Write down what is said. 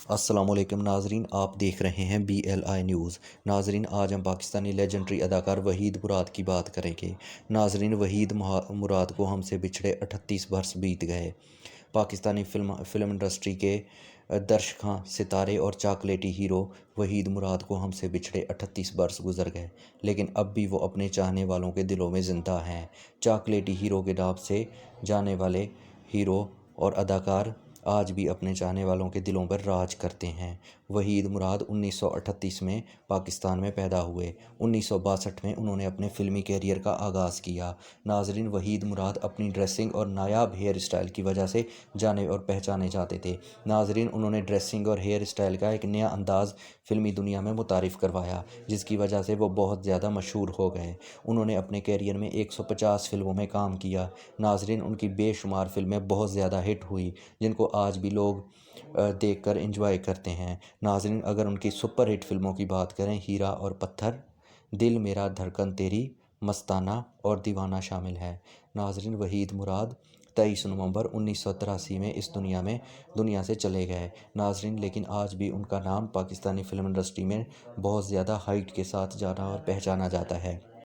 अस्सलाम वालेकुम नाजरीन, आप देख रहे हैं BLI न्यूज़। नाजरीन, आज हम पाकिस्तानी लेजेंडरी अदाकार वहीद मुराद की बात करेंगे। नाजरीन, वहीद मुराद को हमसे बिछड़े 38 बरस बीत गए। पाकिस्तानी फिल्म इंडस्ट्री के दर्शकों, सितारे और चॉकलेटी हीरो वहीद मुराद को हमसे बिछड़े 38 बरस गुजर गए, लेकिन अब भी वो अपने चाहने वालों के दिलों में ज़िंदा हैं। चॉकलेटी हीरो के नाम से जाने वाले हीरो और अदाकार आज भी अपने चाहने वालों के दिलों पर राज करते हैं। वहीद मुराद 1938 में पाकिस्तान में पैदा हुए। 1962 में उन्होंने अपने फ़िल्मी कैरियर का आगाज़ किया। नाजरीन, वहीद मुराद अपनी ड्रेसिंग और नायाब हेयर स्टाइल की वजह से जाने और पहचाने जाते थे। नाजरीन, उन्होंने ड्रेसिंग और हेयर स्टाइल का एक नया अंदाज़ फ़िल्मी दुनिया में मुतारिफ़ करवाया, जिसकी वजह से वो बहुत ज़्यादा मशहूर हो गए। उन्होंने अपने कैरियर में 150 फ़िल्मों में काम किया। नाजरीन, उनकी बेशुमार फ़िल्में बहुत ज़्यादा हिट हुई, जिनको आज भी लोग देखकर एंजॉय करते हैं। नाजरीन, अगर उनकी सुपर हिट फ़िल्मों की बात करें, हीरा और पत्थर, दिल मेरा धड़कन तेरी, मस्ताना और दीवाना शामिल है। नाजरीन, वहीद मुराद 23 नवंबर 1983 में इस दुनिया से चले गए। नाजरीन, लेकिन आज भी उनका नाम पाकिस्तानी फ़िल्म इंडस्ट्री में बहुत ज़्यादा हाइट के साथ जाना और पहचाना जाता है।